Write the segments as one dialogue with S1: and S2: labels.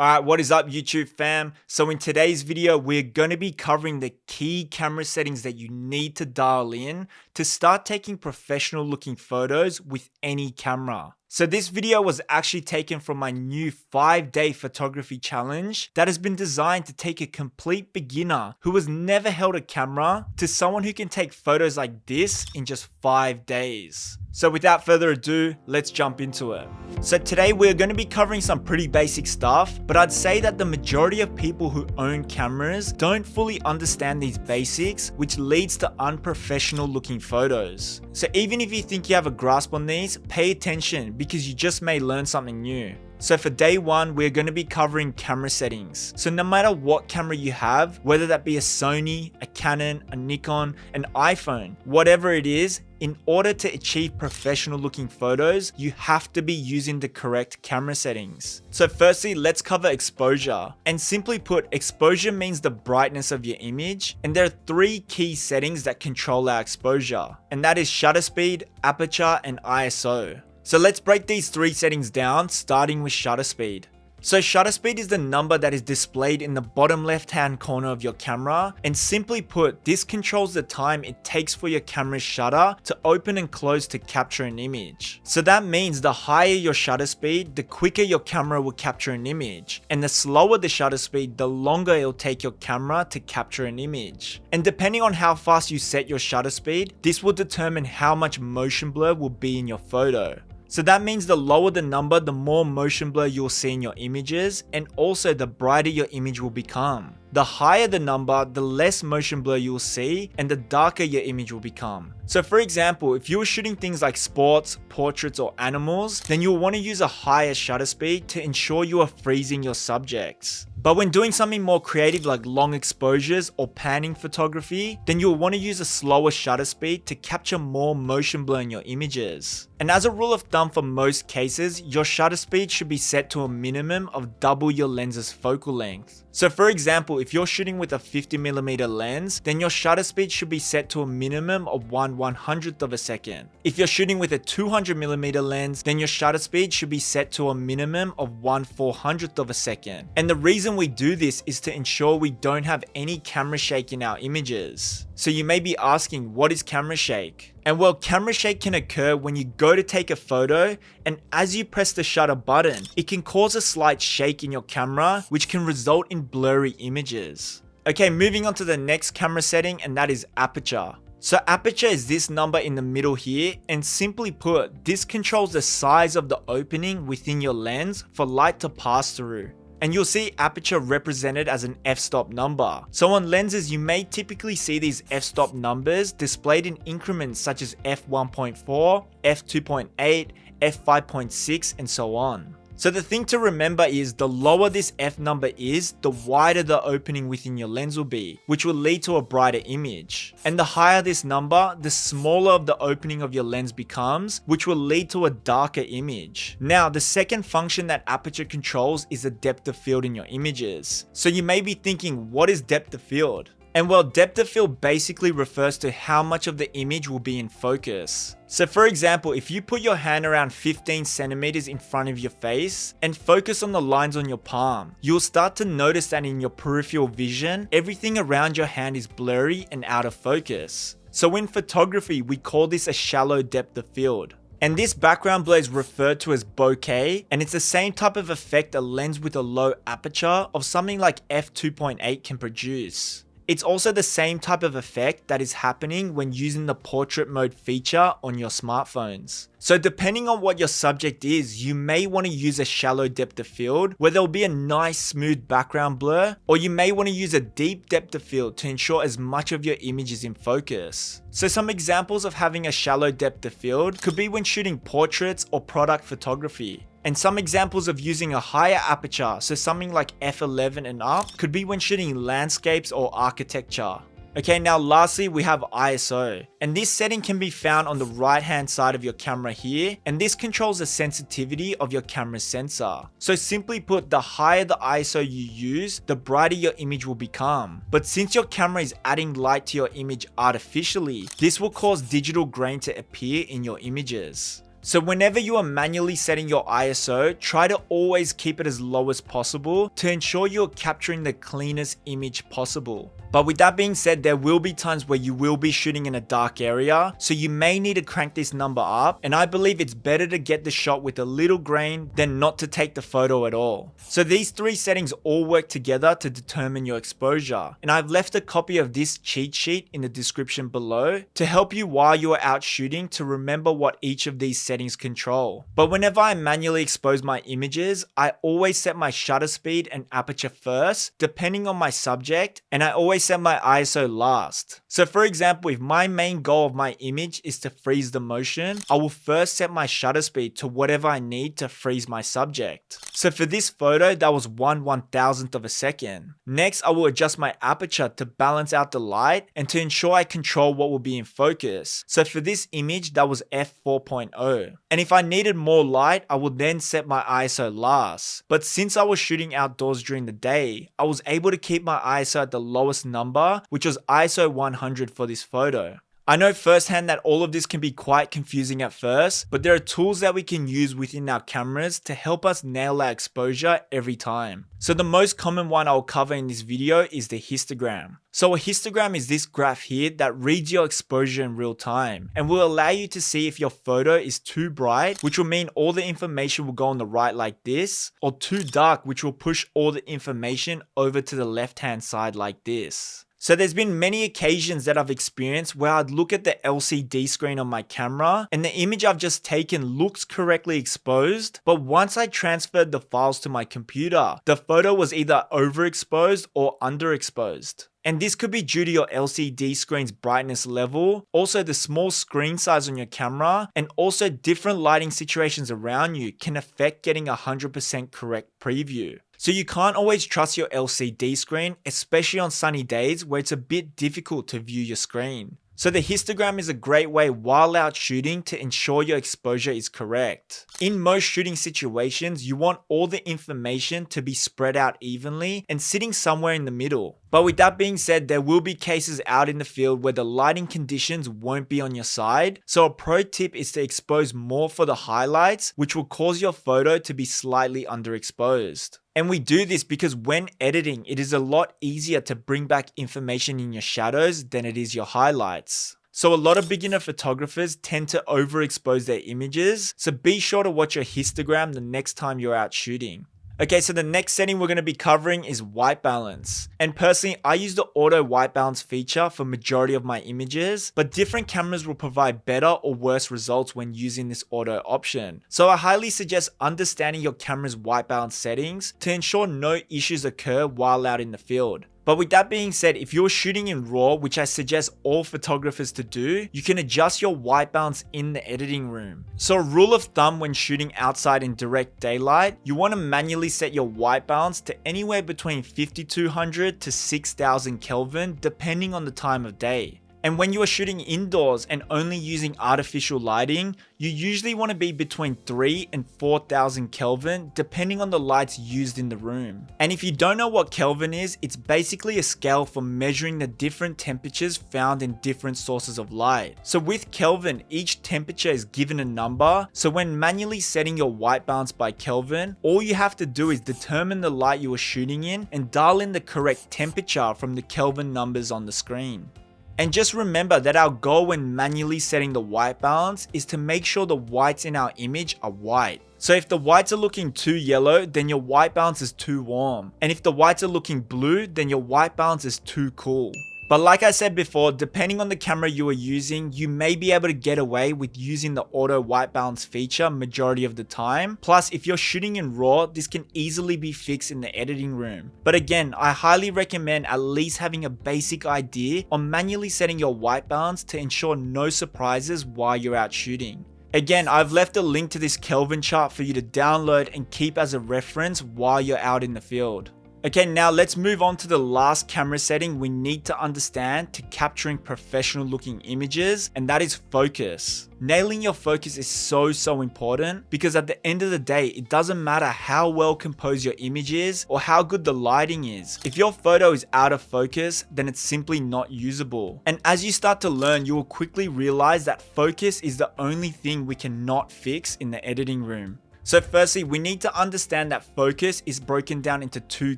S1: Alright, what is up YouTube fam? So in today's video, we're going to be covering the key camera settings that you need to dial in to start taking professional looking photos with any camera. So this video was actually taken from my new 5-day photography challenge that has been designed to take a complete beginner who has never held a camera to someone who can take photos like this in just 5 days. So without further ado, let's jump into it. So today we're going to be covering some pretty basic stuff, but I'd say that the majority of people who own cameras don't fully understand these basics, which leads to unprofessional looking photos. So even if you think you have a grasp on these, pay attention because you just may learn something new. So for day one, we're going to be covering camera settings. So no matter what camera you have, whether that be a Sony, a Canon, a Nikon, an iPhone, whatever it is, in order to achieve professional looking photos, you have to be using the correct camera settings. So firstly, let's cover exposure. And simply put, exposure means the brightness of your image. And there are 3 key settings that control our exposure. And that is shutter speed, aperture, and ISO. So let's break these 3 settings down, starting with shutter speed. So shutter speed is the number that is displayed in the bottom left hand corner of your camera, and simply put, this controls the time it takes for your camera's shutter to open and close to capture an image. So that means the higher your shutter speed, the quicker your camera will capture an image, and the slower the shutter speed, the longer it'll take your camera to capture an image. And depending on how fast you set your shutter speed, this will determine how much motion blur will be in your photo. So that means the lower the number, the more motion blur you'll see in your images, and also the brighter your image will become. The higher the number, the less motion blur you'll see, and the darker your image will become. So for example, if you were shooting things like sports, portraits, or animals, then you'll want to use a higher shutter speed to ensure you are freezing your subjects. But when doing something more creative like long exposures or panning photography, then you'll want to use a slower shutter speed to capture more motion blur in your images. And as a rule of thumb for most cases, your shutter speed should be set to a minimum of double your lens's focal length. So for example, if you're shooting with a 50mm lens, then your shutter speed should be set to a minimum of 1/100th of a second. If you're shooting with a 200mm lens, then your shutter speed should be set to a minimum of 1/400th of a second. And the reason we do this is to ensure we don't have any camera shake in our images. So you may be asking, what is camera shake? And well, camera shake can occur when you go to take a photo, and as you press the shutter button, it can cause a slight shake in your camera, which can result in blurry images. Okay, moving on to the next camera setting, and that is aperture. So aperture is this number in the middle here, and simply put, this controls the size of the opening within your lens for light to pass through. And you'll see aperture represented as an f-stop number. So on lenses, you may typically see these f-stop numbers displayed in increments such as f1.4, f2.8, f5.6, and so on. So the thing to remember is the lower this f number is, the wider the opening within your lens will be, which will lead to a brighter image. And the higher this number, the smaller of the opening of your lens becomes, which will lead to a darker image. Now, the second function that aperture controls is the depth of field in your images. So you may be thinking, what is depth of field? And well, depth of field basically refers to how much of the image will be in focus. So for example, if you put your hand around 15 centimeters in front of your face and focus on the lines on your palm, you'll start to notice that in your peripheral vision, everything around your hand is blurry and out of focus. So in photography, we call this a shallow depth of field. And this background blur is referred to as bokeh, and it's the same type of effect a lens with a low aperture of something like f2.8 can produce. It's also the same type of effect that is happening when using the portrait mode feature on your smartphones. So depending on what your subject is, you may want to use a shallow depth of field where there'll be a nice smooth background blur, or you may want to use a deep depth of field to ensure as much of your image is in focus. So some examples of having a shallow depth of field could be when shooting portraits or product photography. And some examples of using a higher aperture, so something like f11 and up, could be when shooting landscapes or architecture. Okay, now lastly we have ISO, and this setting can be found on the right hand side of your camera here, and this controls the sensitivity of your camera's sensor. So simply put, the higher the ISO you use, the brighter your image will become. But since your camera is adding light to your image artificially, this will cause digital grain to appear in your images. So whenever you are manually setting your ISO, try to always keep it as low as possible to ensure you're capturing the cleanest image possible. But with that being said, there will be times where you will be shooting in a dark area, so you may need to crank this number up, and I believe it's better to get the shot with a little grain than not to take the photo at all. So these three settings all work together to determine your exposure, and I've left a copy of this cheat sheet in the description below to help you while you are out shooting to remember what each of these settings control. But whenever I manually expose my images, I always set my shutter speed and aperture first, depending on my subject, and I always set my ISO last. So for example, if my main goal of my image is to freeze the motion, I will first set my shutter speed to whatever I need to freeze my subject. So for this photo, that was 1/1000th of a second. Next, I will adjust my aperture to balance out the light and to ensure I control what will be in focus. So for this image, that was f4.0. And if I needed more light, I would then set my ISO last. But since I was shooting outdoors during the day, I was able to keep my ISO at the lowest number, which was ISO 100 for this photo. I know firsthand that all of this can be quite confusing at first, but there are tools that we can use within our cameras to help us nail our exposure every time. So the most common one I'll cover in this video is the histogram. So a histogram is this graph here that reads your exposure in real time and will allow you to see if your photo is too bright, which will mean all the information will go on the right like this, or too dark, which will push all the information over to the left hand side like this. So there's been many occasions that I've experienced where I'd look at the LCD screen on my camera and the image I've just taken looks correctly exposed, but once I transferred the files to my computer, the photo was either overexposed or underexposed. And this could be due to your LCD screen's brightness level, also the small screen size on your camera, and also different lighting situations around you can affect getting a 100% correct preview. So you can't always trust your LCD screen, especially on sunny days where it's a bit difficult to view your screen. So the histogram is a great way while out shooting to ensure your exposure is correct. In most shooting situations, you want all the information to be spread out evenly and sitting somewhere in the middle. But with that being said, there will be cases out in the field where the lighting conditions won't be on your side. So a pro tip is to expose more for the highlights, which will cause your photo to be slightly underexposed. And we do this because when editing, it is a lot easier to bring back information in your shadows than it is your highlights. So a lot of beginner photographers tend to overexpose their images, so be sure to watch your histogram the next time you're out shooting. Okay, so the next setting we're going to be covering is white balance. And personally, I use the auto white balance feature for majority of my images, but different cameras will provide better or worse results when using this auto option. So I highly suggest understanding your camera's white balance settings to ensure no issues occur while out in the field. But with that being said, if you're shooting in RAW, which I suggest all photographers to do, you can adjust your white balance in the editing room. So a rule of thumb when shooting outside in direct daylight, you want to manually set your white balance to anywhere between 5200 to 6000 Kelvin depending on the time of day. And when you are shooting indoors and only using artificial lighting, you usually want to be between 3 and 4000 Kelvin depending on the lights used in the room. And if you don't know what Kelvin is, it's basically a scale for measuring the different temperatures found in different sources of light. So with Kelvin, each temperature is given a number, so when manually setting your white balance by Kelvin, all you have to do is determine the light you are shooting in and dial in the correct temperature from the Kelvin numbers on the screen. And just remember that our goal when manually setting the white balance is to make sure the whites in our image are white. So if the whites are looking too yellow, then your white balance is too warm. And if the whites are looking blue, then your white balance is too cool. But like I said before, depending on the camera you are using, you may be able to get away with using the auto white balance feature majority of the time. Plus, if you're shooting in RAW, this can easily be fixed in the editing room. But again, I highly recommend at least having a basic idea on manually setting your white balance to ensure no surprises while you're out shooting. Again, I've left a link to this Kelvin chart for you to download and keep as a reference while you're out in the field. Okay, now let's move on to the last camera setting we need to understand to capturing professional looking images, and that is focus. Nailing your focus is so important because at the end of the day, it doesn't matter how well composed your image is or how good the lighting is. If your photo is out of focus, then it's simply not usable. And as you start to learn, you will quickly realize that focus is the only thing we cannot fix in the editing room. So firstly, we need to understand that focus is broken down into two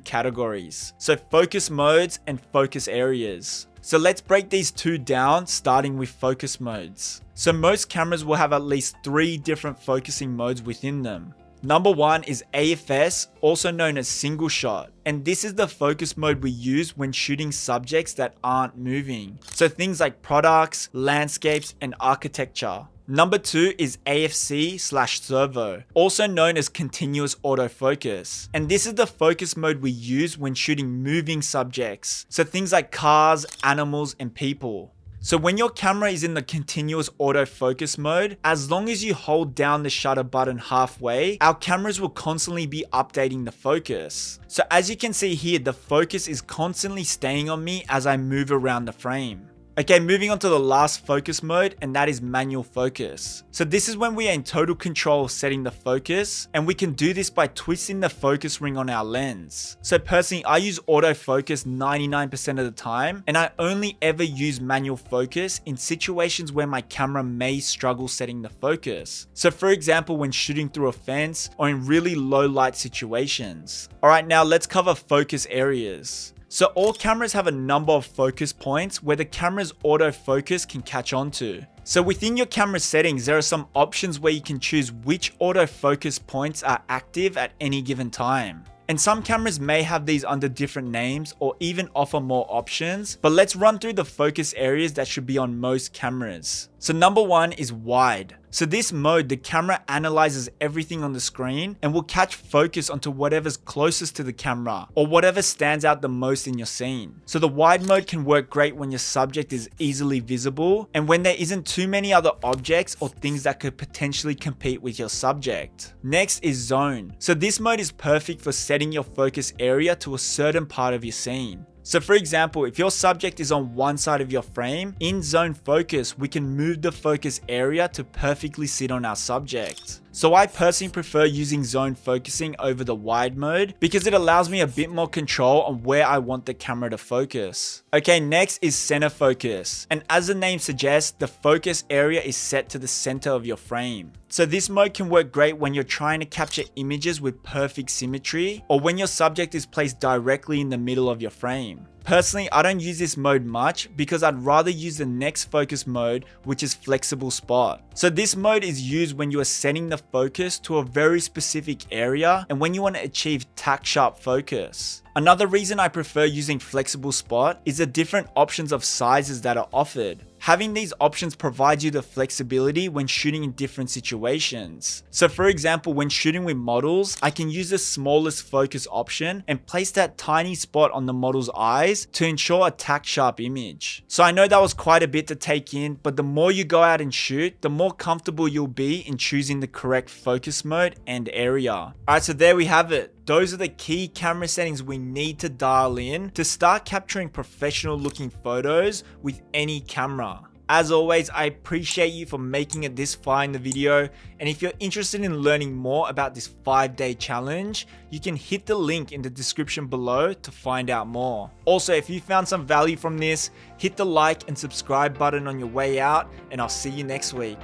S1: categories. So focus modes and focus areas. So let's break these two down, starting with focus modes. So most cameras will have at least 3 different focusing modes within them. Number 1 is AFS, also known as single shot. And this is the focus mode we use when shooting subjects that aren't moving. So things like products, landscapes, and architecture. Number 2 is AFC/servo, also known as continuous autofocus. And this is the focus mode we use when shooting moving subjects. So things like cars, animals, and people. So when your camera is in the continuous autofocus mode, as long as you hold down the shutter button halfway, our cameras will constantly be updating the focus. So as you can see here, the focus is constantly staying on me as I move around the frame. Okay, moving on to the last focus mode, and that is manual focus. So this is when we are in total control of setting the focus, and we can do this by twisting the focus ring on our lens. So personally, I use autofocus 99% of the time, and I only ever use manual focus in situations where my camera may struggle setting the focus. So for example, when shooting through a fence or in really low light situations. Alright, now let's cover focus areas. So all cameras have a number of focus points where the camera's autofocus can catch on to. So within your camera settings, there are some options where you can choose which autofocus points are active at any given time. And some cameras may have these under different names or even offer more options, but let's run through the focus areas that should be on most cameras. So number 1 is wide. So this mode, the camera analyzes everything on the screen and will catch focus onto whatever's closest to the camera or whatever stands out the most in your scene. So the wide mode can work great when your subject is easily visible and when there isn't too many other objects or things that could potentially compete with your subject. Next is zone. So this mode is perfect for setting your focus area to a certain part of your scene. So for example, if your subject is on one side of your frame, in zone focus, we can move the focus area to perfectly sit on our subject. So I personally prefer using zone focusing over the wide mode because it allows me a bit more control on where I want the camera to focus. Okay, next is center focus. And as the name suggests, the focus area is set to the center of your frame. So this mode can work great when you're trying to capture images with perfect symmetry or when your subject is placed directly in the middle of your frame. Personally, I don't use this mode much because I'd rather use the next focus mode, which is flexible spot. So this mode is used when you are setting the focus to a very specific area and when you want to achieve tack sharp focus. Another reason I prefer using flexible spot is the different options of sizes that are offered. Having these options provides you the flexibility when shooting in different situations. So for example, when shooting with models, I can use the smallest focus option and place that tiny spot on the model's eyes to ensure a tack sharp image. So I know that was quite a bit to take in, but the more you go out and shoot, the more comfortable you'll be in choosing the correct focus mode and area. Alright, so there we have it. Those are the key camera settings we need to dial in to start capturing professional looking photos with any camera. As always, I appreciate you for making it this far in the video, and if you're interested in learning more about this 5-day challenge, you can hit the link in the description below to find out more. Also, if you found some value from this, hit the like and subscribe button on your way out, and I'll see you next week.